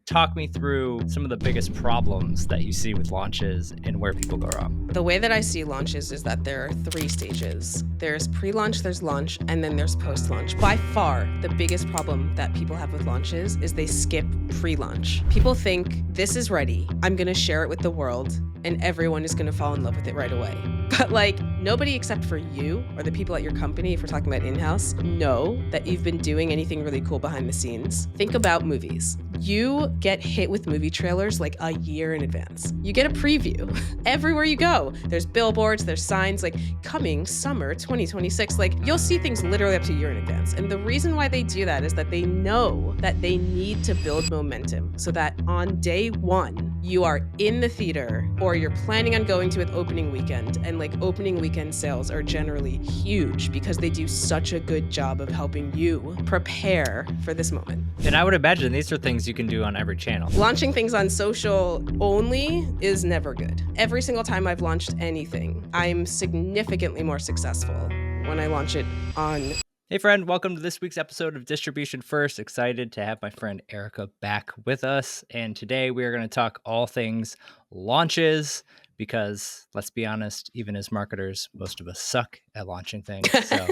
talk me through some of the biggest problems that you see with launches and where people go wrong. The way that I see launches is that there are 3 stages. There's pre-launch, there's launch, and then there's post-launch. By far, the biggest problem that people have with launches is they skip pre-launch. People think, this is ready, I'm gonna share it with the world, and everyone is gonna fall in love with it right away. But nobody except for you or the people at your company, if we're talking about in-house, know that you've been doing anything really cool behind the scenes. Think about movies. You get hit with movie trailers like a year in advance. You get a preview everywhere you go. There's billboards, there's signs coming summer 2026. You'll see things literally up to a year in advance. And the reason why they do that is that they know that they need to build momentum so that on day one, you are in the theater or you're planning on going to it opening weekend. And opening weekend sales are generally huge because they do such a good job of helping you prepare for this moment. And I would imagine these are things you can do on every channel. Launching things on social only is never good. Every single time I've launched anything, I'm significantly more successful when I launch it on. Hey friend, welcome to this week's episode of Distribution First. Excited to have my friend Erica back with us. And today we are going to talk all things launches because let's be honest, even as marketers, most of us suck at launching things. So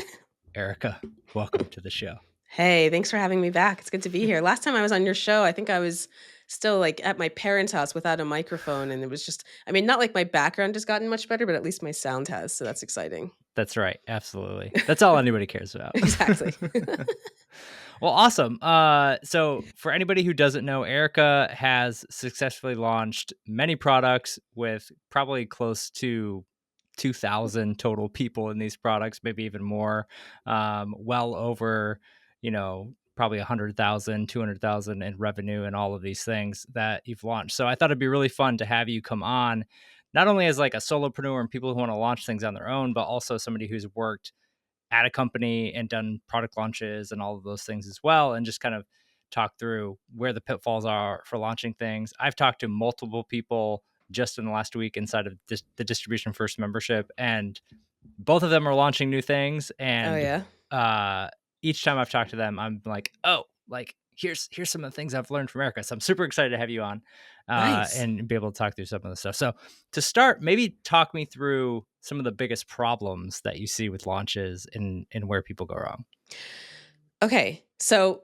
Erica, welcome to the show. Hey, thanks for having me back. It's good to be here. Last time I was on your show, I think I was still at my parents' house without a microphone. And it was just, not like my background has gotten much better, but at least my sound has. So that's exciting. That's right. Absolutely. That's all anybody cares about. Exactly. Well, awesome. So for anybody who doesn't know, Erica has successfully launched many products with probably close to 2,000 total people in these products, maybe even more, well over, probably 100,000, 200,000 in revenue and all of these things that you've launched. So I thought it'd be really fun to have you come on, not only as a solopreneur and people who want to launch things on their own, but also somebody who's worked at a company and done product launches and all of those things as well. And just kind of talk through where the pitfalls are for launching things. I've talked to multiple people just in the last week inside of the Distribution First membership, and both of them are launching new things. And each time I've talked to them, I'm here's some of the things I've learned from Erica. So I'm super excited to have you on Nice. and be able to talk through some of the stuff. So to start, maybe talk me through some of the biggest problems that you see with launches and where people go wrong. Okay. So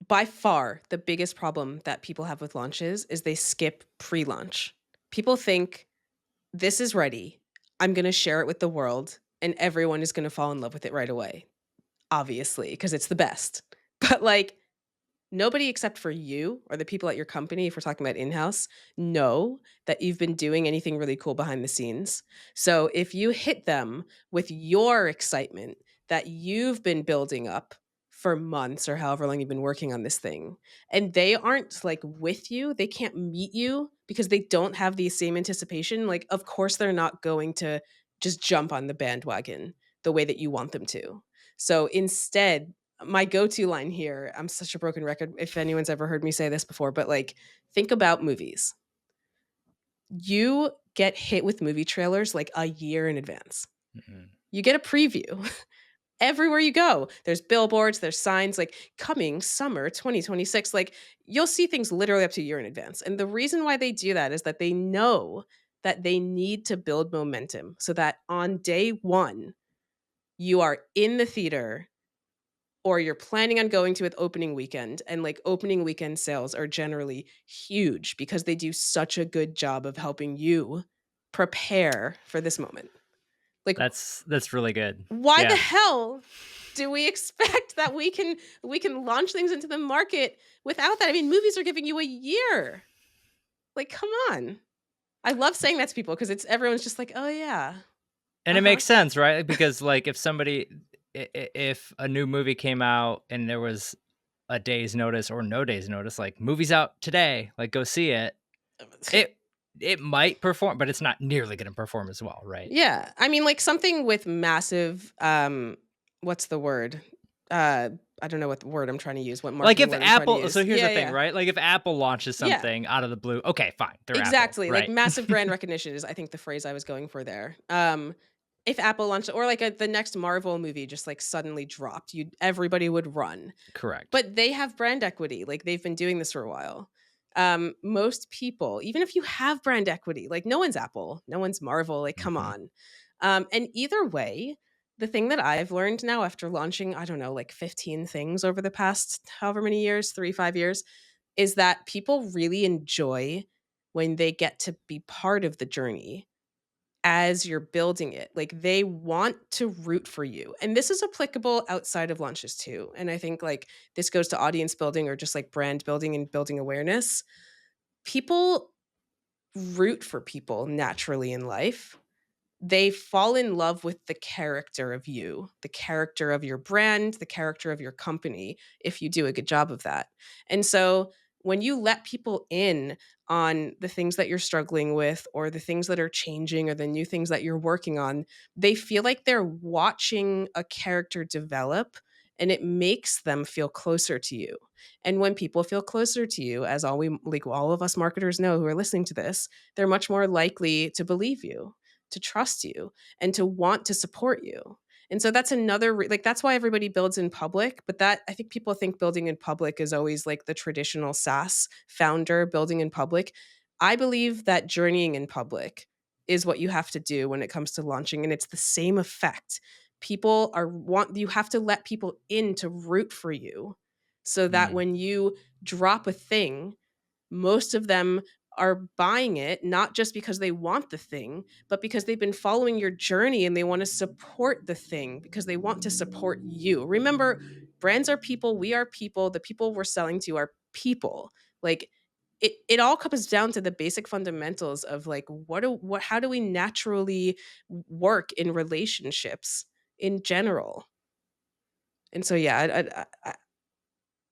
by far, the biggest problem that people have with launches is they skip pre-launch. People think, this is ready, I'm going to share it with the world, and everyone is going to fall in love with it right away. Obviously, because it's the best. But nobody except for you or the people at your company, if we're talking about in-house, know that you've been doing anything really cool behind the scenes. So if you hit them with your excitement that you've been building up for months or however long you've been working on this thing, and they aren't with you, they can't meet you because they don't have the same anticipation, of course they're not going to just jump on the bandwagon the way that you want them to. So instead, my go-to line here, I'm such a broken record if anyone's ever heard me say this before, but think about movies. You get hit with movie trailers a year in advance. Mm-hmm. You get a preview everywhere you go. There's billboards, there's signs coming summer 2026. You'll see things literally up to a year in advance. And the reason why they do that is that they know that they need to build momentum so that on day one, you are in the theater or you're planning on going to it opening weekend. And opening weekend sales are generally huge because they do such a good job of helping you prepare for this moment. That's really good. Why the hell do we expect that we can launch things into the market without that? Movies are giving you a year. Come on. I love saying that to people because everyone's just oh yeah. And it makes sense, right? Because if a new movie came out and there was a day's notice or no day's notice, movie's out today, go see it. It might perform, but it's not nearly going to perform as well, right? Yeah. Something with massive, what's the word? I don't know what word I'm trying to use. What marketing if Apple, so here's the thing, right? If Apple launches something out of the blue, okay, fine. They're exactly. Apple, right? Massive brand recognition is, I think, the phrase I was going for there. If Apple launched, or the next Marvel movie just suddenly dropped, everybody would run. Correct. But they have brand equity. They've been doing this for a while. Most people, even if you have brand equity, like no one's Apple, no one's Marvel, like come Mhm. on. And either way, the thing that I've learned now after launching, I don't know, like 15 things over the past however many years, 3, 5 years, is that people really enjoy when they get to be part of the journey as you're building it. Like they want to root for you. And this is applicable outside of launches too. And I think like this goes to audience building or just like brand building and building awareness. People root for people naturally in life. They fall in love with the character of you, the character of your brand, the character of your company, if you do a good job of that. And so when you let people in on the things that you're struggling with or the things that are changing or the new things that you're working on, they feel like they're watching a character develop and it makes them feel closer to you. And when people feel closer to you, as all of us marketers know who are listening to this, they're much more likely to believe you, to trust you, and to want to support you. And so that's another like that's why everybody builds in public, but that I think people think building in public is always like the traditional SaaS founder building in public. I believe that journeying in public is what you have to do when it comes to launching, and it's the same effect. People are want You have to let people in to root for you so that Mm. when you drop a thing, most of them are buying it not just because they want the thing, but because they've been following your journey and they want to support the thing because they want to support you. Remember, brands are people, we are people, the people we're selling to are people. Like it all comes down to the basic fundamentals of like what how do we naturally work in relationships in general. And so yeah,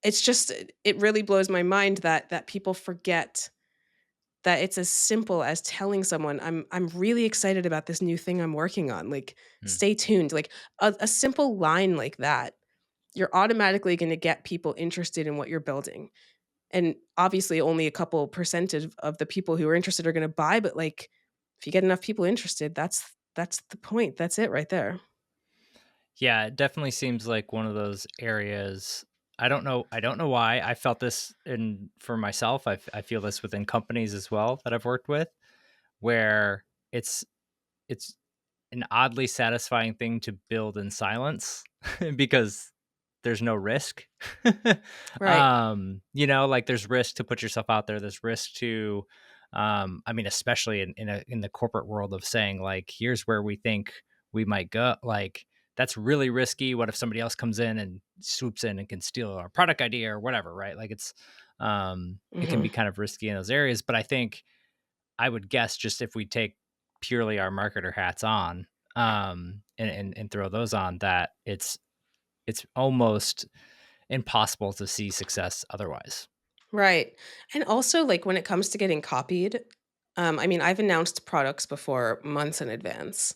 it's just it really blows my mind that people forget that it's as simple as telling someone, I'm really excited about this new thing I'm working on, like, Mm. stay tuned." Like, a simple line like that, you're automatically gonna get people interested in what you're building, and obviously, only a couple percent of the people who are interested are gonna buy, but, like, if you get enough people interested, that's the point, that's it right there. Yeah, it definitely seems like one of those areas. I don't know why. I felt this in for myself. I feel this within companies as well that I've worked with, where it's an oddly satisfying thing to build in silence because there's no risk. Right. Like there's risk to put yourself out there. There's risk to, I mean, especially in the corporate world of saying like, here's where we think we might go. Like that's really risky. What if somebody else comes in and swoops in and can steal our product idea or whatever, right? Like it can Mhm. be kind of risky in those areas. But I think I would guess just if we take purely our marketer hats on, and throw those on, that it's almost impossible to see success otherwise. Right. And also, like, when it comes to getting copied, I mean, I've announced products before months in advance.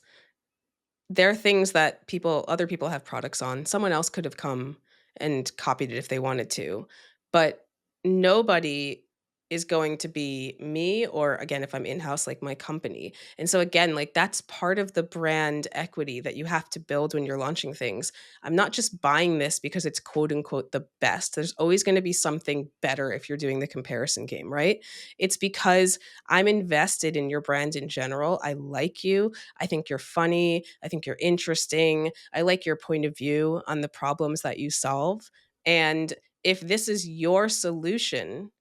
There are things that other people have products on. Someone else could have come and copied it if they wanted to, but nobody is going to be me or again, if I'm in-house, like my company. And so again, like that's part of the brand equity that you have to build when you're launching things. I'm not just buying this because it's quote unquote the best. There's always going to be something better if you're doing the comparison game, right? It's because I'm invested in your brand in general. I like you. I think you're funny. I think you're interesting. I like your point of view on the problems that you solve. And if this is your solution,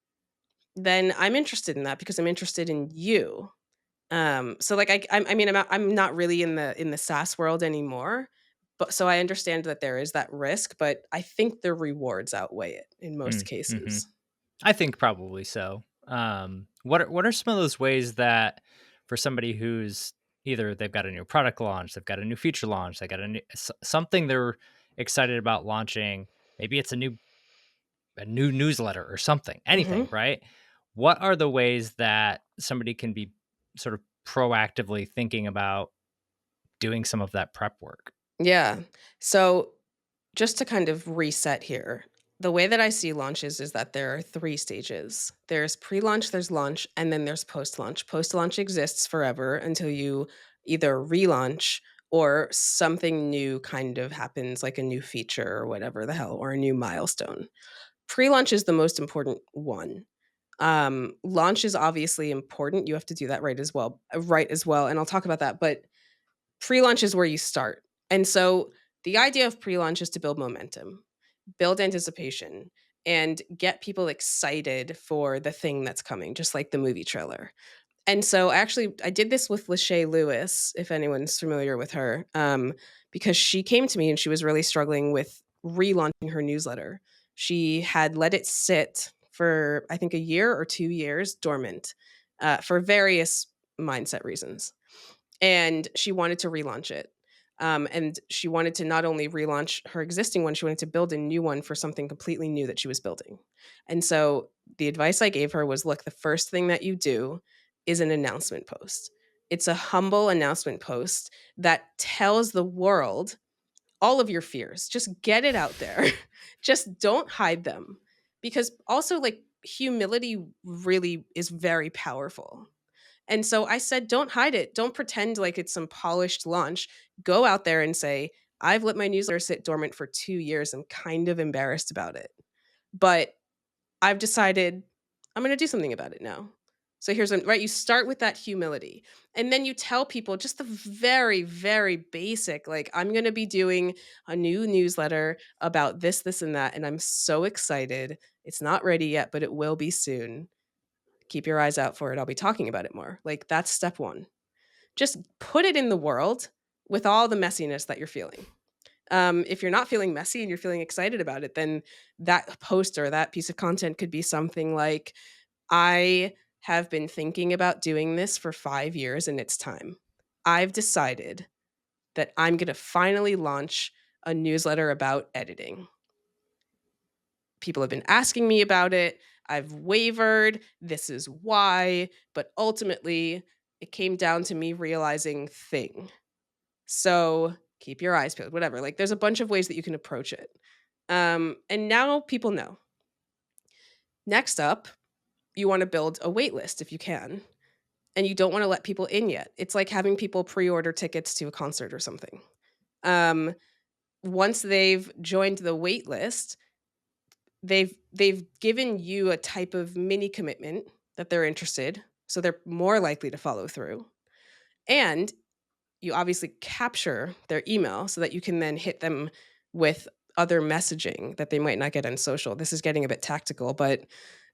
then I'm interested in that because I'm interested in you. So like I mean I'm not really in the SaaS world anymore, but so I understand that there is that risk, but I think the rewards outweigh it in most Mm-hmm. cases. I think probably so. What are some of those ways that for somebody who's either they've got a new product launch, they've got a new feature launch, they got something they're excited about launching. Maybe it's a new newsletter or something, Mhm. anything, right? What are the ways that somebody can be sort of proactively thinking about doing some of that prep work? Yeah. So just to kind of reset here, the way that I see launches is that there are 3 stages. There's pre-launch, there's launch, and then there's post-launch. Post-launch exists forever until you either relaunch or something new kind of happens, like a new feature or whatever the hell, or a new milestone. Pre-launch is the most important one. Launch is obviously important. You have to do that right as well. And I'll talk about that. But pre-launch is where you start. And so the idea of pre-launch is to build momentum, build anticipation, and get people excited for the thing that's coming, just like the movie trailer. And so actually I did this with Lachey Lewis, if anyone's familiar with her, because she came to me and she was really struggling with relaunching her newsletter. She had let it sit for, I think, a year or 2 years dormant for various mindset reasons. And she wanted to relaunch it. And she wanted to not only relaunch her existing one, she wanted to build a new one for something completely new that she was building. And so the advice I gave her was, look, the first thing that you do is an announcement post. It's a humble announcement post that tells the world all of your fears. Just get it out there. Just don't hide them. Because also, like, humility really is very powerful. And so I said, don't hide it. Don't pretend like it's some polished launch. Go out there and say, I've let my newsletter sit dormant for 2 years. I'm kind of embarrassed about it. But I've decided I'm going to do something about it now. So here's when, right? You start with that humility. And then you tell people just the very, very basic, like, I'm going to be doing a new newsletter about this, this, and that. And I'm so excited. It's not ready yet, but it will be soon. Keep your eyes out for it. I'll be talking about it more. Like, that's step one. Just put it in the world with all the messiness that you're feeling. If you're not feeling messy and you're feeling excited about it, then that post or that piece of content could be something like, I have been thinking about doing this for 5 years and it's time. I've decided that I'm going to finally launch a newsletter about editing. People have been asking me about it. I've wavered. This is why. But ultimately, it came down to me realizing thing. So keep your eyes peeled, whatever. Like, there's a bunch of ways that you can approach it. And now people know. Next up, you want to build a wait list if you can. And you don't want to let people in yet. It's like having people pre-order tickets to a concert or something. Once they've joined the wait list, they've given you a type of mini commitment that they're interested, so they're more likely to follow through. And you obviously capture their email so that you can then hit them with other messaging that they might not get on social. This is getting a bit tactical, but Yeah,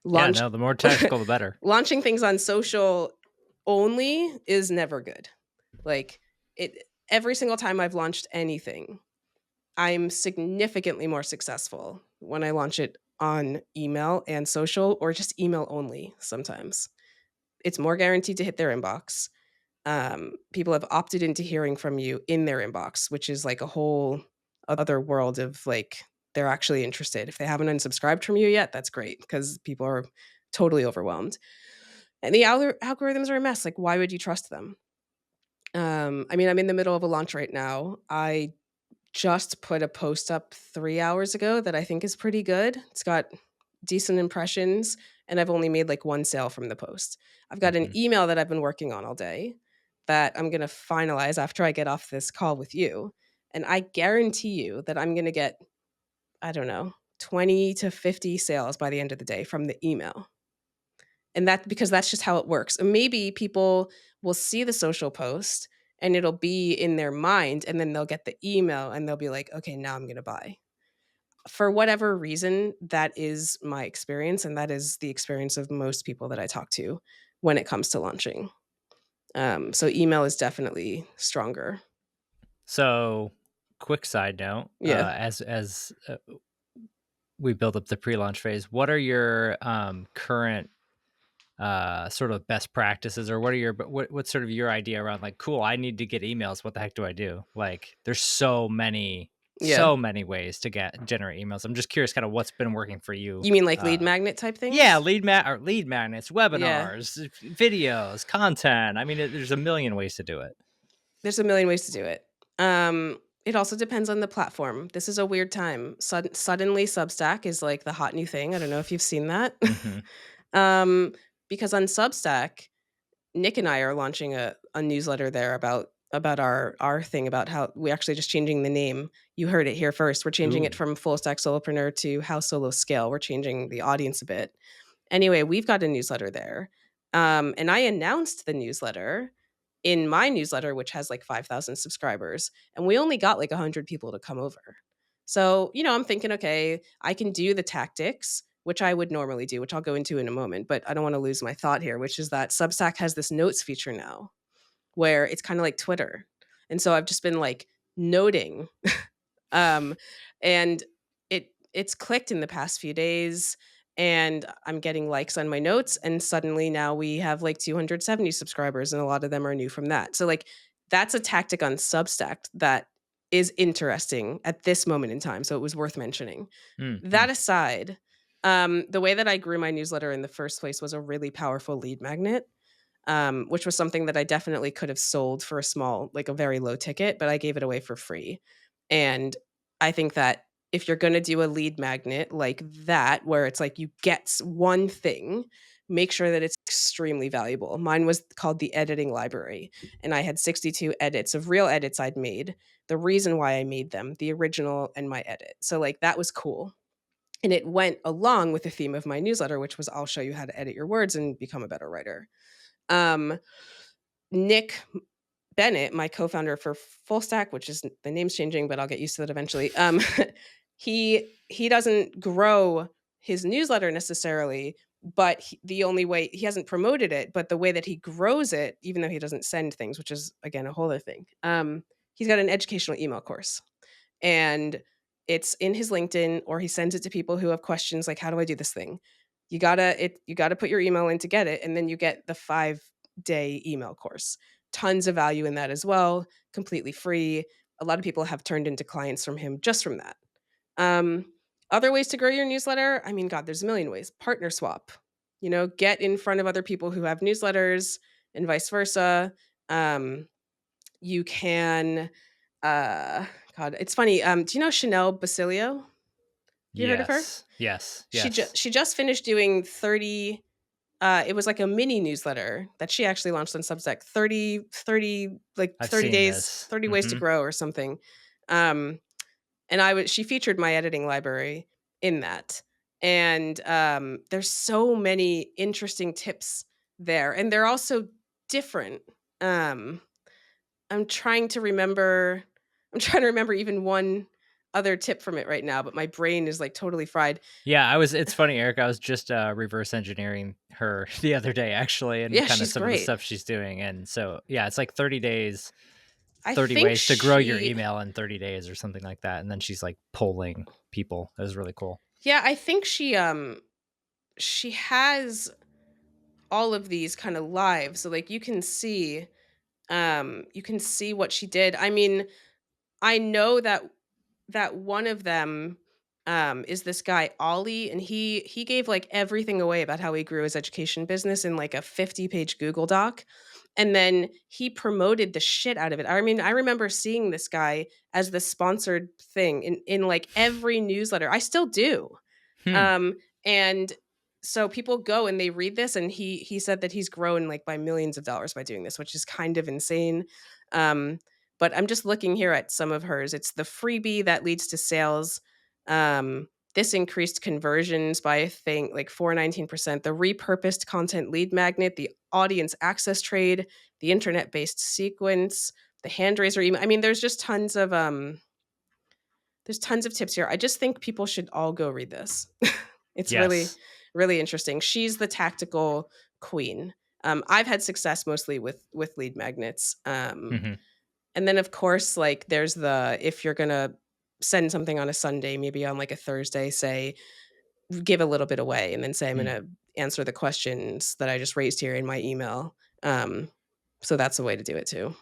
launch no, the more tactical, the better. launching things on social only is never good. Like, it every single time I've launched anything, I'm significantly more successful when I launch it on email and social, or just email only sometimes. It's more guaranteed to hit their inbox. People have opted into hearing from you in their inbox, which is like a whole other world of, like, they're actually interested. If they haven't unsubscribed from you yet, that's great because people are totally overwhelmed. And the algorithms are a mess. Like, why would you trust them? I mean, I'm in the middle of a launch right now. I just put a post up 3 hours ago that I think is pretty good. It's got decent impressions, and I've only made, like, 1 sale from the post. I've got an Mhm. email that I've been working on all day that I'm gonna finalize after I get off this call with you, and I guarantee you that I'm gonna get, I don't know, 20 to 50 sales by the end of the day from the email. And that, because that's just how it works. And maybe people will see the social post and it'll be in their mind, and then they'll get the email and they'll be like, okay, now I'm going to buy. For whatever reason, that is my experience. And that is the experience of most people that I talk to when it comes to launching. So email is definitely stronger. So, quick side note, Yeah. as we build up the pre-launch phase, what are your current sort of best practices, or what are your what's sort of your idea around, like, cool, I need to get emails, what the heck do I do? Like, there's Yeah. so many ways to generate emails. I'm just curious kind of what's been working for you. You mean like lead magnet type Yeah, things? lead magnets, Yeah. webinars, videos, content. I mean, there's a million ways to do it. There's a million ways to do it. It also depends on the platform. This is a weird time. Suddenly, Substack is like the hot new thing. I don't know if you've seen that. Hmm. um, because on Substack, Nick and I are launching a newsletter there about our thing, about how we actually just changing the name. You heard it here first. We're changing it Ooh. from Full Stack Solopreneur to How Solo Scale. We're changing the audience a bit. Anyway, we've got a newsletter there. And I announced the newsletter in my newsletter, which has like 5,000 subscribers, and we only got like 100 people to come over. So, I'm thinking, okay, I can do the tactics, which I would normally do, which I'll go into in a moment, but I don't want to lose my thought here, which is that Substack has this notes feature now where it's kind of like Twitter. And so I've just been like noting um, and it's clicked in the past few days, and I'm getting likes on my notes, and suddenly now we have like 270 subscribers, and a lot of them are new from that. So like that's a tactic on Substack that is interesting at this moment in time. So it was worth mentioning. Mm-hmm. That aside, the way that I grew my newsletter in the first place was a really powerful lead magnet, which was something that I definitely could have sold for a small, like a very low ticket, but I gave it away for free. And I think that if you're going to do a lead magnet like that, where it's like you get one thing, make sure that it's extremely valuable. Mine was called the editing library, and I had 62 edits of real edits I'd made, the reason why I made them, the original and my edit. So, like, that was cool. And it went along with the theme of my newsletter, which was I'll show you how to edit your words and become a better writer. Um, Nick Bennett, my co-founder for Full Stack, which is the name's changing, but I'll get used to that eventually. He doesn't grow his newsletter necessarily, but the only way he hasn't promoted it, but the way that he grows it, even though he doesn't send things, which is again a whole other thing. He's got an educational email course, and it's in his LinkedIn, or he sends it to people who have questions like, how do I do this thing? You gotta put your email in to get it, and then you get the 5-day email course. Tons of value in that as well, completely free. A lot of people have turned into clients from him just from that. Um, Other ways to grow your newsletter, I mean, God, there's a million ways. Partner swap, get in front of other people who have newsletters and vice versa. You can uh, God, it's funny. Do you know Chanel Basilio? Have you heard of her? Yes. Yes. She Yes. she just finished doing 30. It was like a mini newsletter that she actually launched on Substack. 30 I've 30 seen days, this. 30 ways to Mm-hmm. grow or something. Um, and she featured my editing library in that. And there's so many interesting tips there, and they're also different. Um, I'm trying to remember I'm trying to remember even one other tip from it right now, but my brain is, like, totally fried. Yeah, I was it's funny, Eric, I was just, reverse engineering her the other day, actually, and Yeah, kinda she's some of the great. stuff she's doing, and so, yeah, it's like 30 days, I 30 think ways to grow your she email in 30 days or something like that, and then she's, like, polling people. It was really cool. Yeah, I think she has all of these kinda live, so, like, you can see what she did. I mean, I know that one of them, is this guy, Ollie, and he gave, like, everything away about how he grew his education business in, like, a 50-page Google Doc, and then he promoted the shit out of it. I mean, I remember seeing this guy as the sponsored thing in, like, every newsletter. I still do. Hmm. Um, and so people go and they read this, and he said that he's grown like by millions of dollars by doing this, which is kind of insane. Um, but I'm just looking here at some of hers. It's the freebie that leads to sales. This increased conversions by I think like 419%. The repurposed content lead magnet, the audience access trade, the internet based sequence, the hand raiser email. I mean, there's tons of tips here. I just think people should all go read this. It's really, Yes. really interesting. She's the tactical queen. I've had success mostly with lead magnets. Mhm. And then of course, like there's the if you're gonna send something on a Sunday, maybe on like a Thursday, say give a little bit away, and then say I'm Mm. gonna answer the questions that I just raised here in my email. So that's a way to do it too.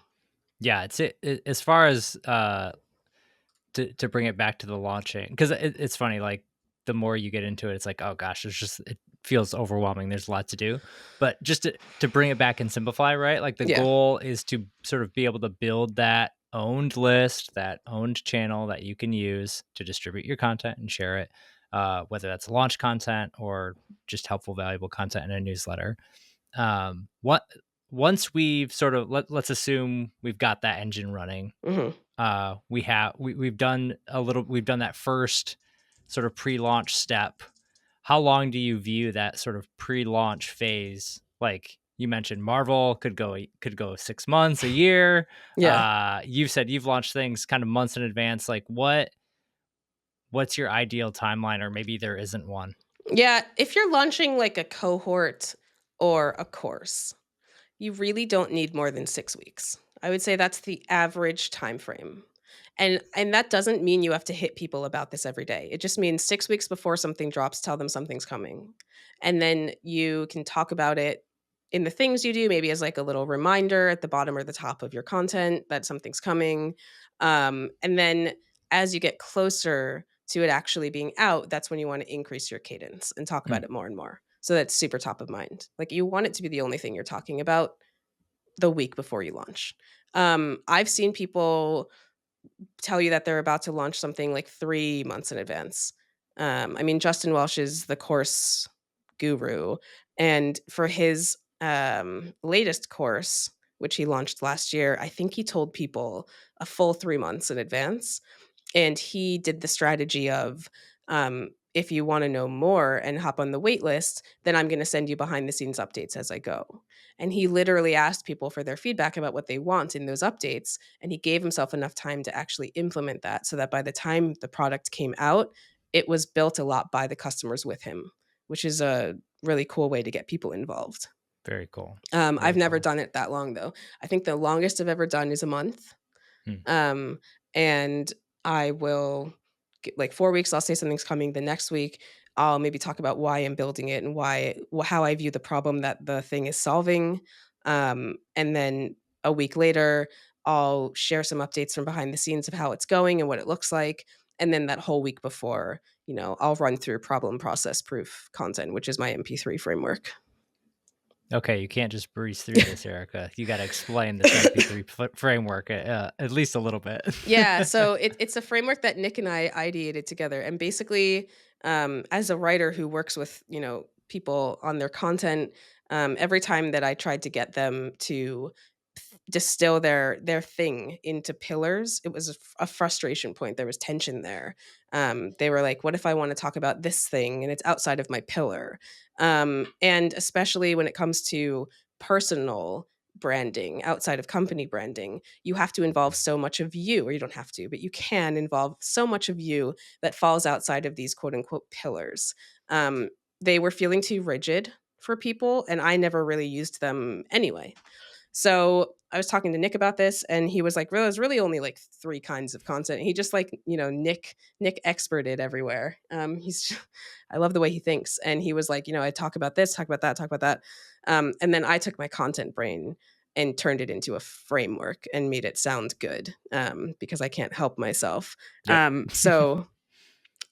Yeah, it as far as, to bring it back to the launching 'cause it's funny, like, the more you get into it, it's like, "Oh gosh, it feels overwhelming, there's a lot to do." But just to bring it back and simplify, right? Like, the Yeah. goal is to sort of be able to build that owned list, that owned channel that you can use to distribute your content and share it, whether that's launch content or just helpful, valuable content in a newsletter. What once we've sort of let's assume we've got that engine running, Hmm. we've done that first sort of pre-launch step. how long do you view that sort of pre-launch phase? Like you mentioned, Marvel could go 6 months, a year. Yeah. You've said you've launched things kind of months in advance. Like what's your ideal timeline, or maybe there isn't one? Yeah, if you're launching like a cohort or a course, you really don't need more than 6 weeks. I would say that's the average time frame. And that doesn't mean you have to hit people about this every day. It just means 6 weeks before something drops, tell them something's coming. And then you can talk about it in the things you do, maybe as like a little reminder at the bottom or the top of your content that something's coming. And then as you get closer to it actually being out, that's when you want to increase your cadence and talk Hmm, about it more and more. So that's super top of mind. Like you want it to be the only thing you're talking about the week before you launch. I've seen people tell you that they're about to launch something like 3 months in advance. I mean, Justin Welsh is the course guru, and for his, latest course, which he launched last year, I think he told people a full 3 months in advance. And he did the strategy of, if you want to know more and hop on the wait list, then I'm going to send you behind the scenes updates as I go. And he literally asked people for their feedback about what they want in those updates. And he gave himself enough time to actually implement that so that by the time the product came out, it was built a lot by the customers with him, which is a really cool way to get people involved. very cool. I've Very never cool. done it that long though. I think the longest I've ever done is a month. Hmm. Um, and I will like 4 weeks, I'll say something's coming. The next week, I'll maybe talk about why I'm building it and how I view the problem that the thing is solving. And then a week later, I'll share some updates from behind the scenes of how it's going and what it looks like. And then that whole week before, I'll run through problem process proof content, which is my MP3 framework. Okay, you can't just breeze through this, Erica. You got to explain this MP3 framework at least a little bit. Yeah, so it's a framework that Nick and I ideated together, and basically, as a writer who works with people on their content, every time that I tried to get them to distill their thing into pillars, it was a frustration point. There was tension there. They were like, "What if I want to talk about this thing and it's outside of my pillar?" And especially when it comes to personal branding outside of company branding, you have to involve so much of you, or you don't have to, but you can involve so much of you that falls outside of these quote unquote pillars. Um, they were feeling too rigid for people, and I never really used them anyway. So I was talking to Nick about this, and he was like, "Well, there's really only like 3 kinds of content." He just like, Nick experted everywhere. I love the way he thinks, and he was like, "I talk about this, talk about that, talk about that." And then I took my content brain and turned it into a framework and made it sound good, because I can't help myself. Yep. So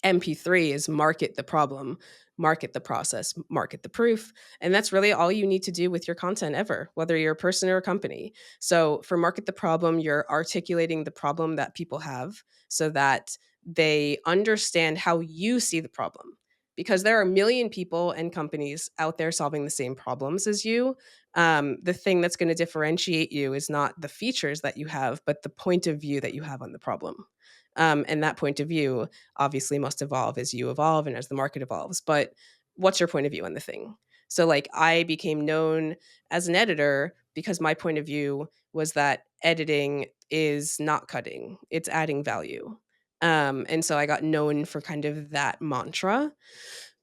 MP3 is market the problem, market the process, market the proof. And that's really all you need to do with your content ever, whether you're a person or a company. So for market the problem, you're articulating the problem that people have so that they understand how you see the problem. Because there are a million people and companies out there solving the same problems as you. The thing that's going to differentiate you is not the features that you have, but the point of view that you have on the problem. And that point of view obviously must evolve as you evolve and as the market evolves. But what's your point of view on the thing? So, like, I became known as an editor because my point of view was that editing is not cutting, it's adding value. And so I got known for kind of that mantra,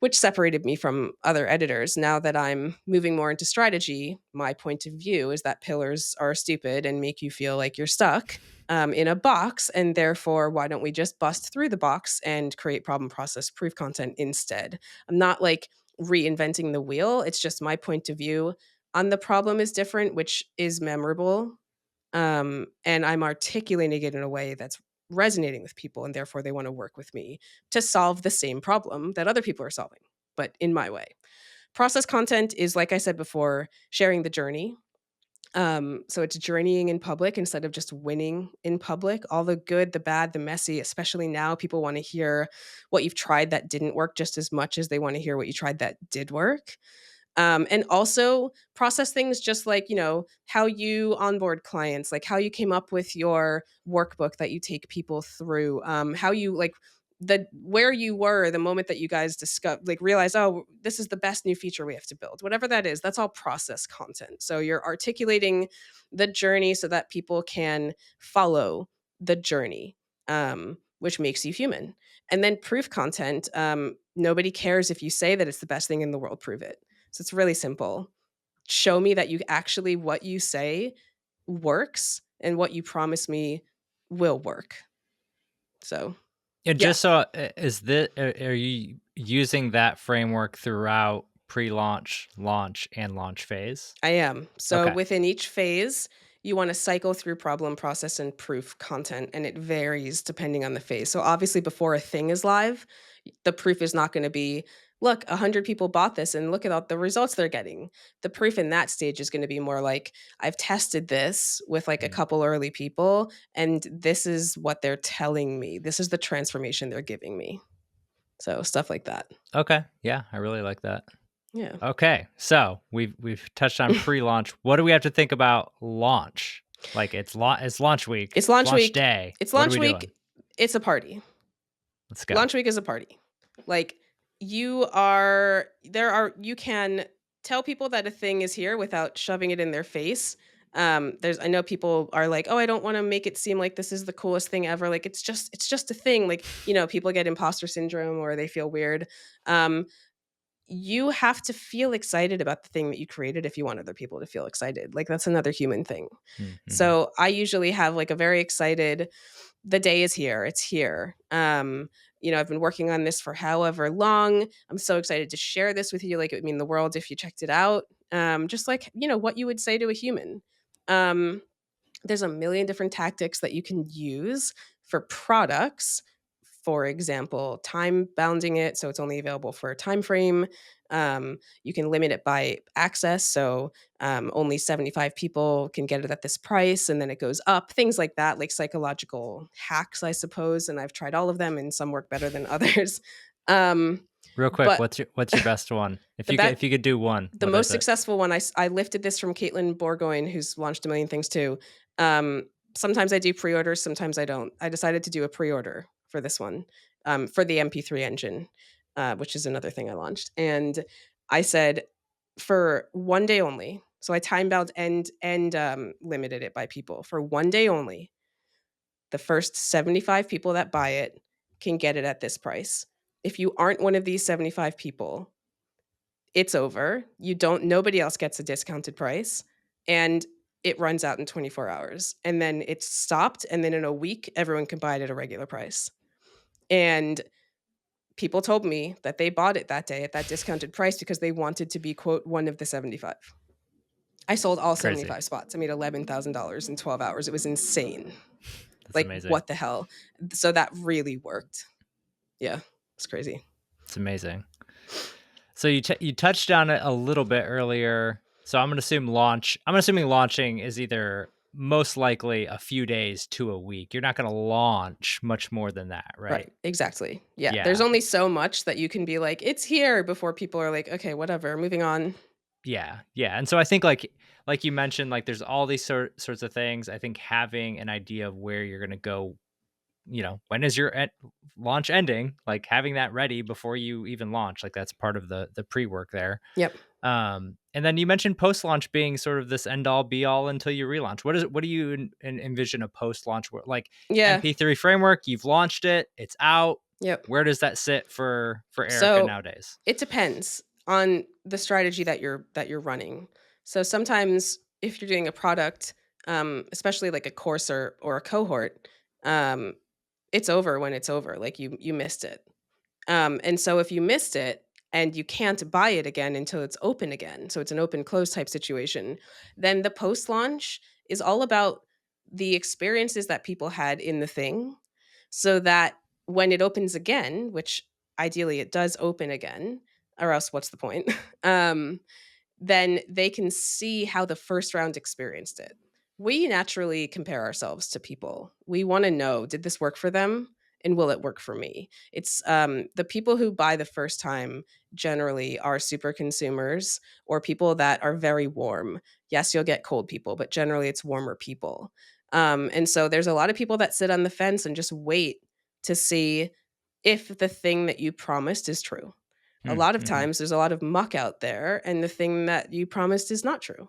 which separated me from other editors. Now that I'm moving more into strategy, my point of view is that pillars are stupid and make you feel like you're stuck in a box. And therefore, why don't we just bust through the box and create problem process proof content instead? I'm not like reinventing the wheel. It's just my point of view on the problem is different, which is memorable. And I'm articulating it in a way that's resonating with people, and therefore they want to work with me to solve the same problem that other people are solving, but in my way. Process content is, like I said before, sharing the journey. So it's journeying in public instead of just winning in public. All the good, the bad, the messy, especially now, people want to hear what you've tried that didn't work just as much as they want to hear what you tried that did work. And also process things just like, how you onboard clients, like how you came up with your workbook that you take people through, how you like the where you were the moment that you guys discover like realize, oh, this is the best new feature we have to build, whatever that is, that's all process content. So you're articulating the journey so that people can follow the journey, which makes you human. And then proof content, nobody cares if you say that it's the best thing in the world, prove it. So it's really simple. Show me that you actually, what you say works and what you promise me will work. So And yeah, just so is this, are you using that framework throughout pre-launch, launch, and launch phase? I am. So Okay. within each phase, you want to cycle through problem, process, and proof content, and it varies depending on the phase. So obviously, before a thing is live, the proof is not going to be, look, 100 people bought this and look at all the results they're getting. The proof in that stage is going to be more like, I've tested this with like a Mm. couple early people, and this is what they're telling me. This is the transformation they're giving me. So stuff like that. Okay. Yeah, I really like that. Yeah. Okay. So we've touched on pre-launch. What do we have to think about launch? Like it's launch week, It's launch launch week. day. It's What are launch we doing? week. It's a party. Let's go. Launch week is a party. Like you can tell people that a thing is here without shoving it in their face. I know people are like, "Oh, I don't want to make it seem like this is the coolest thing ever." Like it's just a thing. Like, people get imposter syndrome or they feel weird. Um, you have to feel excited about the thing that you created if you want other people to feel excited. Like that's another human thing. Mm-hmm. So I usually have like a very excited, the day is here. It's here. I've been working on this for however long. I'm so excited to share this with you. Like it would mean the world if you checked it out. Just like, what you would say to a human. Um, there's a million different tactics that you can use for products. For example, time bounding it so it's only available for a time frame. You can limit it by access, so only 75 people can get it at this price, and then it goes up. Things like that, like psychological hacks, I suppose. And I've tried all of them, and some work better than others. Um, Real quick, but what's your best one? the bet If you could do one, the what most is it? successful one, I lifted this from Caitlin Borgoyne, who's launched a million things too. Um, Sometimes I do pre-orders, sometimes I don't. I decided to do a pre-order for this one, for the MP3 engine, which is another thing I launched. And I said for 1 day only. So I time bound and limited it by people for 1 day only. The first 75 people that buy it can get it at this price. If you aren't one of these 75 people, it's over. Nobody else gets a discounted price, and it runs out in 24 hours. And then it's stopped, and then in a week everyone can buy it at a regular price. And people told me that they bought it that day at that discounted price because they wanted to be, quote, one of the 75. I sold all Crazy. 75 spots. I made $11,000 in 12 hours. It was insane. That's Like, amazing. what the hell? So that really worked. Yeah, it's crazy. It's amazing. So you touched on it a little bit earlier. So I'm assuming launching is either most likely a few days to a week. You're not going to launch much more than that, right? Right, exactly. Yeah, there's Yeah. only so much that you can be like, "It's here," before people are like, "Okay, whatever, moving on." Yeah. Yeah. And so I think like you mentioned, like there's all these sorts of things. I think having an idea of where you're going to go, when is your launch ending, like having that ready before you even launch, like that's part of the pre-work there. Yep. And then you mentioned post-launch being sort of this end-all be-all until you relaunch. What do you envision a post-launch like Yeah, MP3 framework? You've launched it, it's out. yep. Where does that sit for Erica So, nowadays? it depends on the strategy that you're running. So, sometimes if you're doing a product, especially like a course or a cohort, um, it's over when it's over, like, you missed it. And so if you missed it and you can't buy it again until it's open again, so it's an open close type situation, then the post launch is all about the experiences that people had in the thing so that when it opens again, which ideally it does open again, or else what's the point? um, then they can see how the first round experienced it. We naturally compare ourselves to people. We want to know, did this work for them? And will it work for me? It's the people who buy the first time generally are super consumers or people that are very warm. Yes, you'll get cold people, but generally it's warmer people. And so there's a lot of people that sit on the fence and just wait to see if the thing that you promised is true. A Mm, lot of mhm. times there's a lot of muck out there, and the thing that you promised is not true.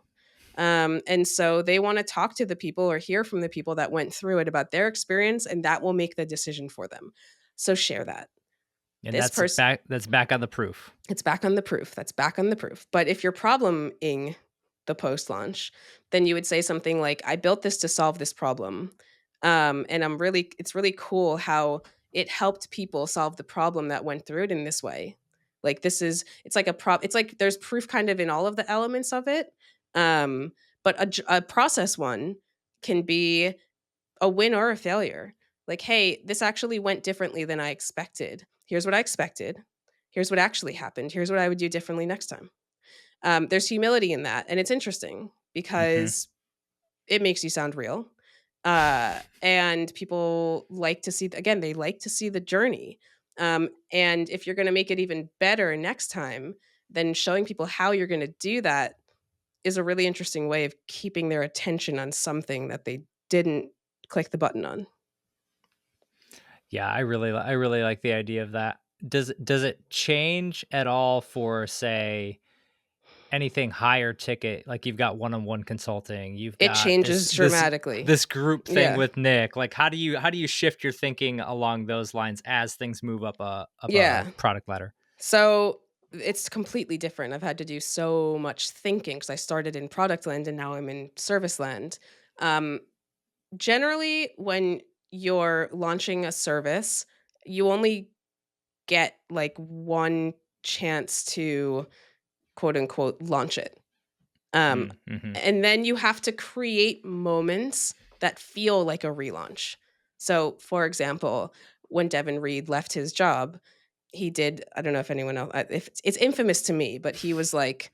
And so they want to talk to the people or hear from the people that went through it about their experience, and that will make the decision for them. So share that. And This person, that's back on the proof. it's back on the proof. That's back on the proof. But if you're probleming the post launch, then you would say something like, I built this to solve this problem. And it's really cool how it helped people solve the problem that went through it in this way. Like it's like it's like there's proof kind of in all of the elements of it. Um, but a process one can be a win or a failure. Like, hey, this actually went differently than I expected. Here's what I expected. Here's what actually happened. Here's what I would do differently next time. There's humility in that. And it's interesting Mhm. because it makes you sound real. And people like to see, again, they like to see the journey. And if you're going to make it even better next time, then showing people how you're going to do that is a really interesting way of keeping their attention on something that they didn't click the button on. Yeah, I really like the idea of that. Does it change at all for, say, anything higher ticket? Like, you've got one-on-one consulting, you've It got changes dramatically. this group thing Yeah. with Nick. Like, how do you shift your thinking along those lines as things move up a Yeah. product ladder? So it's completely different. I've had to do so much thinking because I started in product land and now I'm in service land. Um, Generally, when you're launching a service, you only get like one chance to quote unquote launch it. Um, Mm, mhm, and then you have to create moments that feel like a relaunch. So, for example, when Devin Reed left his job, he did, I don't know if anyone else, if it's infamous to me, but he was like,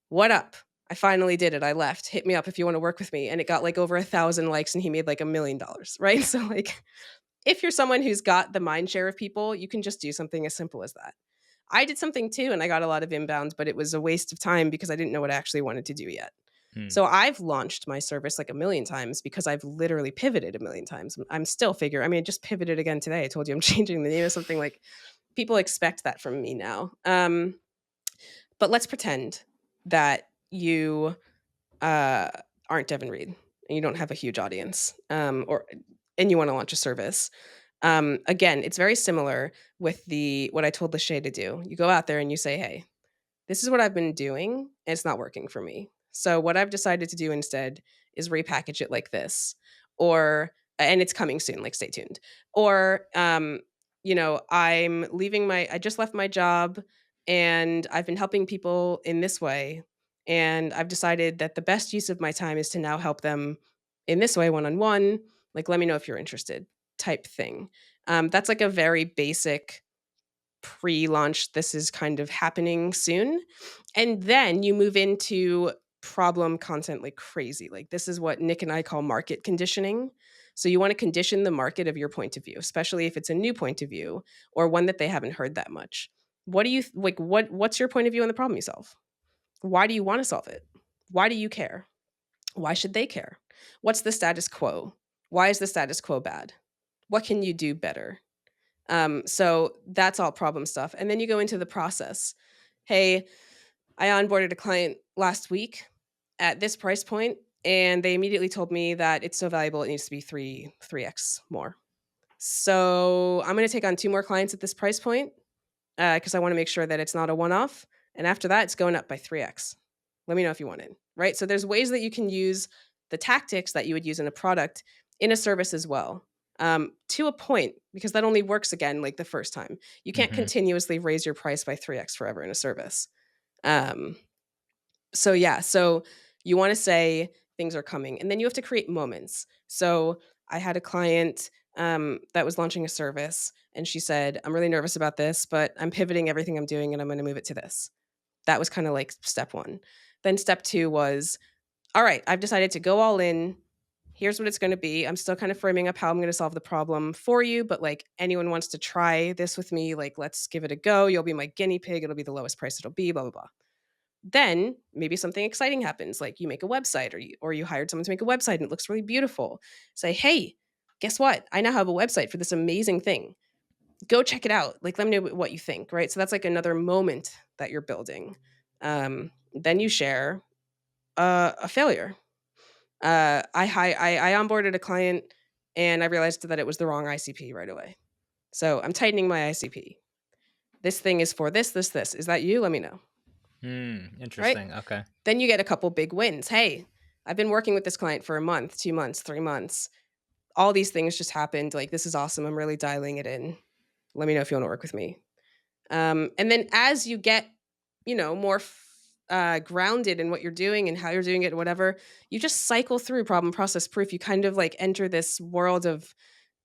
"What up? I finally did it. I left. Hit me up if you want to work with me." And it got like over 1,000 likes and he made like $1 million, right? So like if you're someone who's got the mind share of people, you can just do something as simple as that. I did something too and I got a lot of inbounds, but it was a waste of time because I didn't know what I actually wanted to do yet. mm. So I've launched my service like a million times because I've literally pivoted a million times. I'm still figuring. I mean, I just pivoted again today. I told you I'm changing the name of something. Like people expect that from me now. But let's pretend that you uh, aren't Devin Reed and you don't have a huge audience, or and you want to launch a service. Again, it's very similar with the what I told Lachey to do. You go out there and you say, "Hey, this is what I've been doing, and it's not working for me. So what I've decided to do instead is repackage it like this, or and it's coming soon. Like stay tuned. Or I just left my job, and I've been helping people in this way, and I've decided that the best use of my time is to now help them in this way, one on one. Like, let me know if you're interested." Type thing. That's like a very basic pre-launch, this is kind of happening soon. And then you move into problem content like crazy. Like this is what Nick and I call market conditioning. So you want to condition the market of your point of view, especially if it's a new point of view or one that they haven't heard that much. What do you like what's your point of view on the problem you solve? Why do you want to solve it? Why do you care? Why should they care? What's the status quo? Why is the status quo bad? What can you do better? So that's all problem stuff. And then you go into the process. Hey, I onboarded a client last week at this price point, and they immediately told me that it's so valuable it needs to be 3x more. So I'm going to take on two more clients at this price point because I want to make sure that it's not a one-off. And after that, it's going up by 3x. Let me know if you want it. Right. So there's ways that you can use the tactics that you would use in a product in a service as well. To a point, because that only works again like the first time. You can't Mhm. continuously raise your price by 3x forever in a service. Um, so yeah, so you want to say things are coming, and then you have to create moments. So I had a client that was launching a service, and she said, "I'm really nervous about this, but I'm pivoting everything I'm doing, and I'm going to move it to this." That was kind of like step one. Then step two was, "All right, I've decided to go all in. Here's what it's going to be. I'm still kind of framing up how I'm going to solve the problem for you, but like anyone wants to try this with me, like let's give it a go. You'll be my guinea pig. It'll be the lowest price it'll be, blah blah blah." Then maybe something exciting happens, like you make a website or you hired someone to make a website and it looks really beautiful. Say, "Hey, guess what? I now have a website for this amazing thing. Go check it out. Like, let me know what you think, right? So that's like another moment that you're building. Then you share a failure. I onboarded a client and I realized that it was the wrong ICP right away. So I'm tightening my ICP. This thing is for this, this, this. Is that you? Let me know. Right? Interesting. Okay. Then you get a couple big wins. Hey, I've been working with this client for a month, 2 months, 3 months. All these things just happened. Like, this is awesome. I'm really dialing it in. Let me know if you want to work with me. And then as you get, more grounded in what you're doing and how you're doing it, whatever, you just cycle through problem process proof. You kind of like enter this world of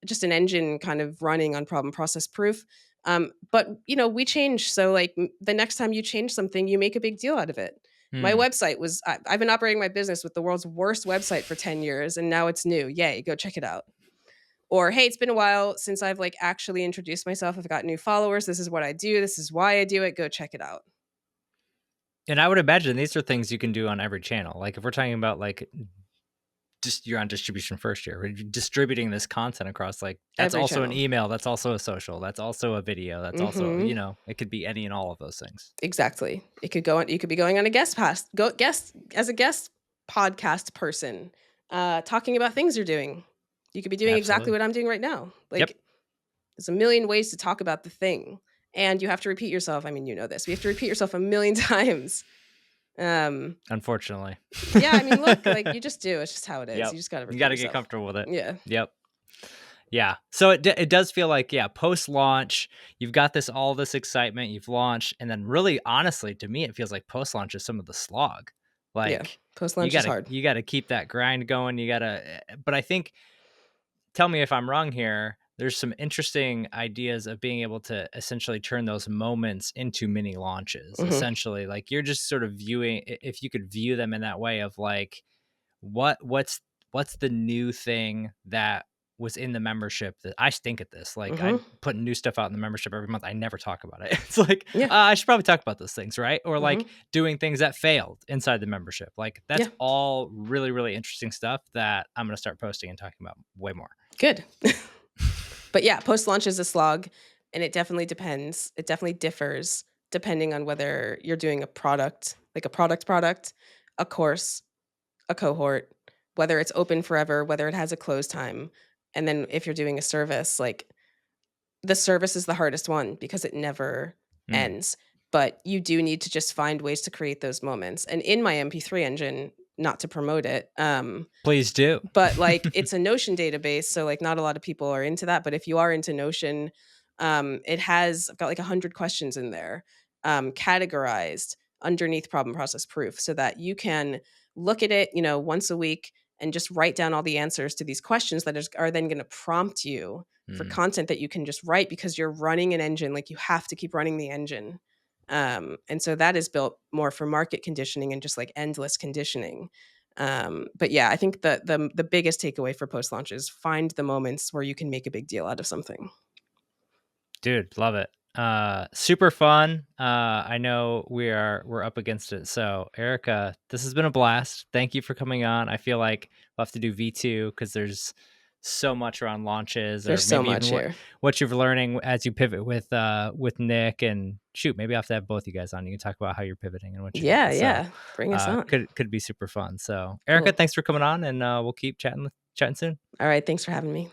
just an engine kind of running on problem process proof. But we change. So like the next time you change something, you make a big deal out of it. My Hmm. website I've been operating my business with the world's worst website for 10 years and now it's new. Yay, go check it out. Or, hey, it's been a while since I've like actually introduced myself. I've got new followers. This is what I do. This is why I do it. Go check it out. And I would imagine these are things you can do on every channel. Like if we're talking about like just you're on distribution first year, distributing this content across like that's Every also an channel. email, that's also a social, that's also a video, that's also, Mhm. it could be any and all of those things. Exactly. It could go on you could be going on a guest as a guest podcast person, talking about things you're doing. You could be doing exactly Absolutely. what I'm doing right now. Yep. Like, there's a million ways to talk about the thing, and you have to repeat yourself. I mean, you know this. You have to repeat yourself a million times. Um, Unfortunately. yeah, I mean, look, like, you just do. It's just how it is. Yep. You just gotta You repeat got to get yourself. comfortable with it. Yeah. Yep. Yeah. So it does feel like, yeah, post launch, you've got all this excitement, you've launched, and then really honestly, to me, it feels like post launch is some of the slog. Yeah. Like you Post-lunch is gotta hard. you gotta keep that grind going. But I think, tell me if I'm wrong here. There's some interesting ideas of being able to essentially turn those moments into mini launches. Mhm. Essentially, like you're just sort of viewing, if you could view them in that way of like, what's the new thing that was in the membership that I stink at this. Like I Mhm. put new stuff out in the membership every month. I never talk about it. It's like, Yeah. I should probably talk about those things, right? Or like Mhm. doing things that failed inside the membership. Like that's Yeah. all really, really interesting stuff that I'm going to start posting and talking about way more. Good. But yeah, post-launch is a slog, and it definitely depends. It definitely differs depending on whether you're doing a product, like a product, a course, a cohort, whether it's open forever, whether it has a close time. And then if you're doing a service, like, the service is the hardest one because it never Mm. ends. But you do need to just find ways to create those moments. And in my MP3 engine, not to promote it, Please do. but, like, it's a Notion database, so, like, not a lot of people are into that, but if you are into Notion, I've got, like, 100 questions in there, categorized underneath problem process proof so that you can look at it, once a week and just write down all the answers to these questions that are then gonna prompt you for Mm. content that you can just write because you're running an engine, like, you have to keep running the engine, and so that is built more for market conditioning and just, like, endless conditioning. But yeah, I think the biggest takeaway for post launch is find the moments where you can make a big deal out of something. Dude, love it. Super fun. I know we're up against it. So, Erica, this has been a blast. Thank you for coming on. I feel like we'll have to do V2 because there's so much around launches, or There's so maybe much even here. what you're learning as you pivot with Nick. And shoot, maybe I have to have both you guys on. You can talk about how you're pivoting and what you're Yeah, doing. So, yeah. Bring us on. could be super fun. So, Erica, Cool. thanks for coming on, and we'll keep chatting soon. All right. Thanks for having me.